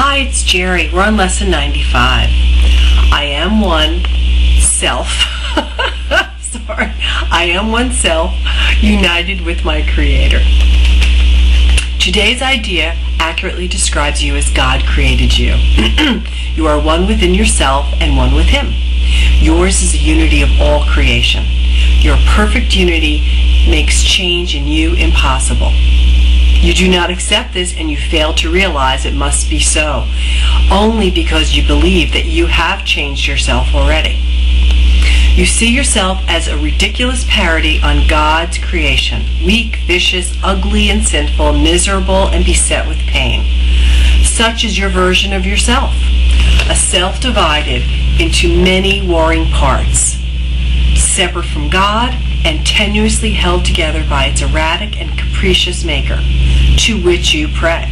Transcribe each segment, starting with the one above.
Hi, it's Jerry. We're on lesson 95. I am one self. Sorry. I am one self, united with my Creator. Today's idea accurately describes you as God created you. You are one within yourself and one with Him. Yours is a unity of all creation. Your perfect unity makes change in you impossible. You do not accept this and you fail to realize it must be so, only because you believe that you have changed yourself already. You see yourself as a ridiculous parody on God's creation, weak, vicious, ugly, and sinful, miserable, and beset with pain. Such is your version of yourself, a self divided into many warring parts, separate from God and tenuously held together by its erratic and capricious maker, to which you pray.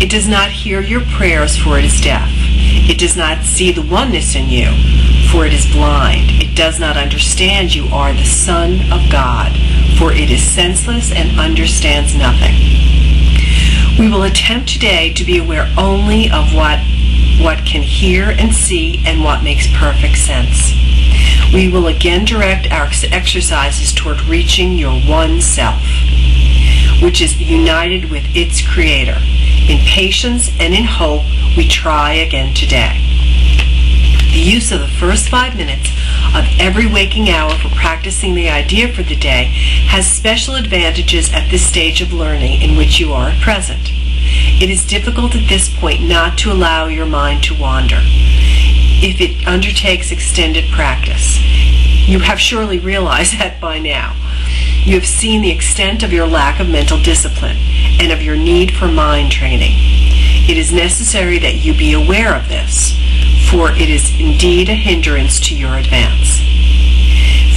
It does not hear your prayers, for it is deaf. It does not see the oneness in you, for it is blind. It does not understand you are the Son of God, for it is senseless and understands nothing. We will attempt today to be aware only of what can hear and see and what makes perfect sense. We will again direct our exercises toward reaching your one self, which is united with its Creator. In patience and in hope, we try again today. The use of the first 5 minutes of every waking hour for practicing the idea for the day has special advantages at this stage of learning in which you are at present. It is difficult at this point not to allow your mind to wander if it undertakes extended practice. You have surely realized that by now. You have seen the extent of your lack of mental discipline and of your need for mind training. It is necessary that you be aware of this, for it is indeed a hindrance to your advance.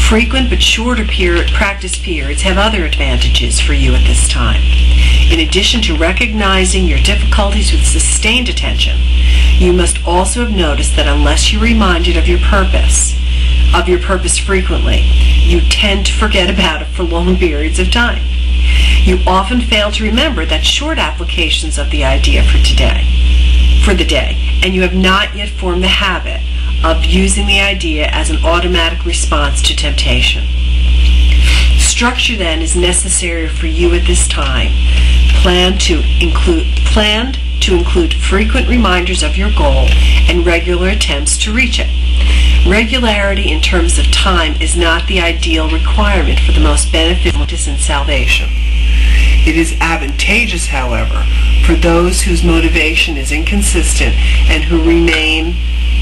Frequent but shorter practice periods have other advantages for you at this time. In addition to recognizing your difficulties with sustained attention, you must also have noticed that unless you're reminded of your purpose frequently, you tend to forget about it for long periods of time. You often fail to remember that short applications of the idea for the day, and you have not yet formed the habit of using the idea as an automatic response to temptation. Structure then is necessary for you at this time. Planned to include frequent reminders of your goal and regular attempts to reach it. Regularity in terms of time is not the ideal requirement for the most beneficial in salvation. It is advantageous, however, for those whose motivation is inconsistent and who remain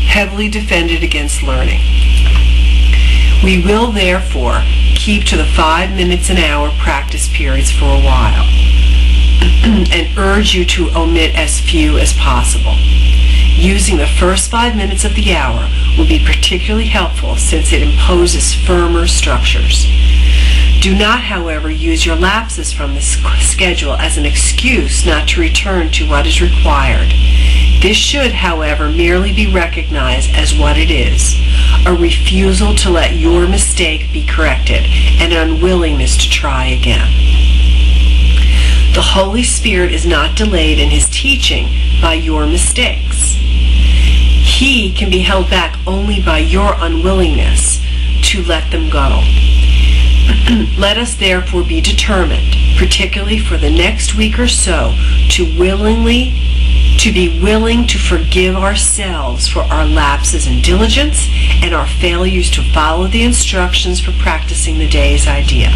heavily defended against learning. We will therefore keep to the 5 minutes an hour practice periods for a while and urge you to omit as few as possible. Using the first 5 minutes of the hour will be particularly helpful since it imposes firmer structures. Do not, however, use your lapses from the schedule as an excuse not to return to what is required. This should, however, merely be recognized as what it is, a refusal to let your mistake be corrected and an unwillingness to try again. The Holy Spirit is not delayed in His teaching by your mistakes. He can be held back only by your unwillingness to let them go. Let us therefore be determined, particularly for the next week or so, to be willing to forgive ourselves for our lapses in diligence and our failures to follow the instructions for practicing the day's idea.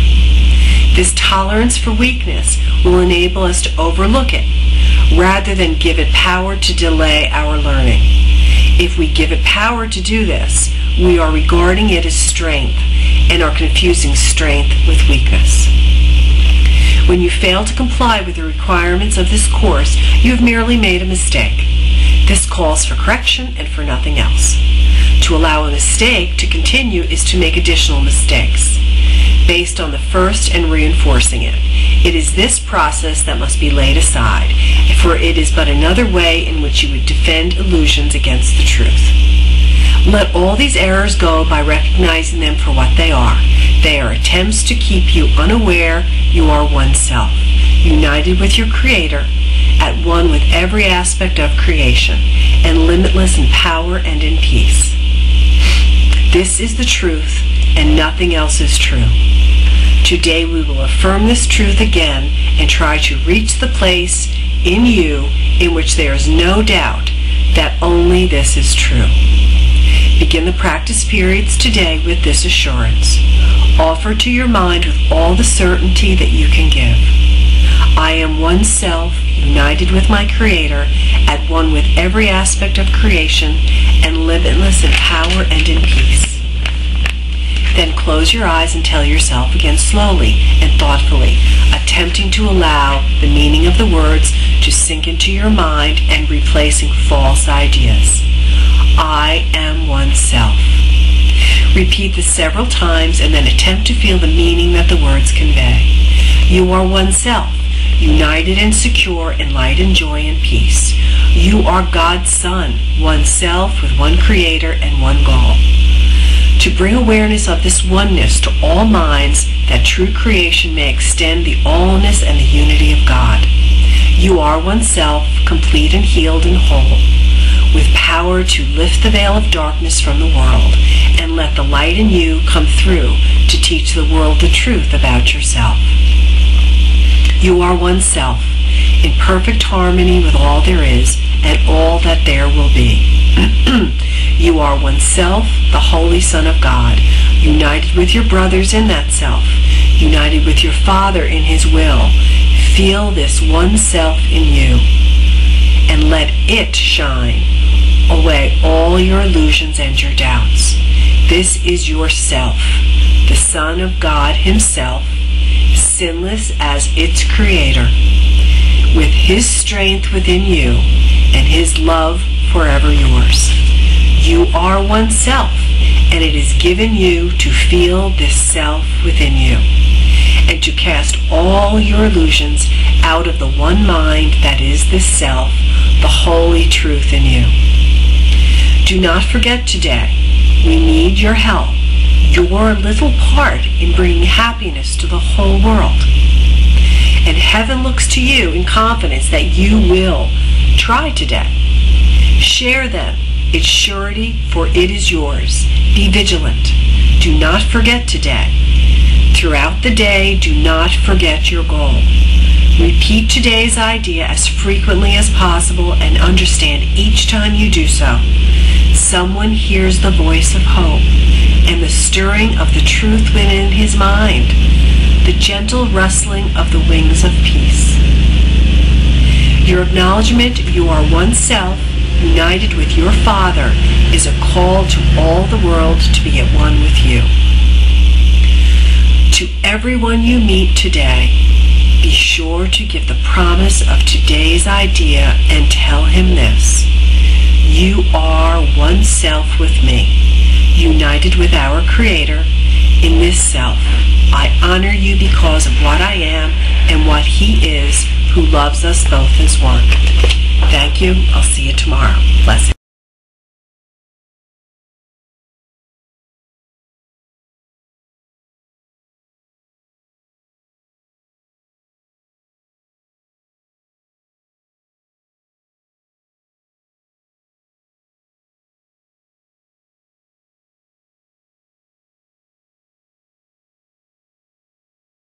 This tolerance for weakness will enable us to overlook it, rather than give it power to delay our learning. If we give it power to do this, we are regarding it as strength and are confusing strength with weakness. When you fail to comply with the requirements of this course, you have merely made a mistake. This calls for correction and for nothing else. To allow a mistake to continue is to make additional mistakes, based on the first and reinforcing it. It is this process that must be laid aside, for it is but another way in which you would defend illusions against the truth. Let all these errors go by recognizing them for what they are. They are attempts to keep you unaware you are oneself, united with your Creator, at one with every aspect of creation, and limitless in power and in peace. This is the truth, and nothing else is true. Today we will affirm this truth again and try to reach the place in you in which there is no doubt that only this is true. Begin the practice periods today with this assurance. Offer to your mind with all the certainty that you can give. I am one self, united with my Creator, at one with every aspect of creation, and limitless in power and in peace. Then close your eyes and tell yourself again slowly and thoughtfully, attempting to allow the meaning of the words to sink into your mind and replacing false ideas. I am one self. Repeat this several times and then attempt to feel the meaning that the words convey. You are one self, united and secure in light and joy and peace. You are God's Son, one self with one Creator and one goal. To bring awareness of this oneness to all minds, that true creation may extend the allness and the unity of God. You are one self, complete and healed and whole, with power to lift the veil of darkness from the world and let the light in you come through to teach the world the truth about yourself. You are one self, in perfect harmony with all there is and all that there will be. You are one self, the Holy Son of God, united with your brothers in that self, united with your Father in His will. Feel this one self in you, and let it shine away all your illusions and your doubts. This is yourself, the Son of God Himself, sinless as its Creator, with His strength within you and His love forever yours. You are one self, and it is given you to feel this self within you, and to cast all your illusions out of the one mind that is this self, the holy truth in you. Do not forget today, we need your help, your little part in bringing happiness to the whole world. And heaven looks to you in confidence that you will try today. Share then its surety, for it is yours. Be vigilant. Do not forget today. Throughout the day, do not forget your goal. Repeat today's idea as frequently as possible and understand each time you do so, someone hears the voice of hope and the stirring of the truth within his mind, the gentle rustling of the wings of peace. Your acknowledgement you are one self, united with your Father, is a call to all the world to be at one with you. To everyone you meet today, be sure to give the promise of today's idea and tell him this: you are one self with me, united with our Creator. In this self, I honor you because of what I am and what He is, who loves us both as one. Thank you. I'll see you tomorrow. Blessings.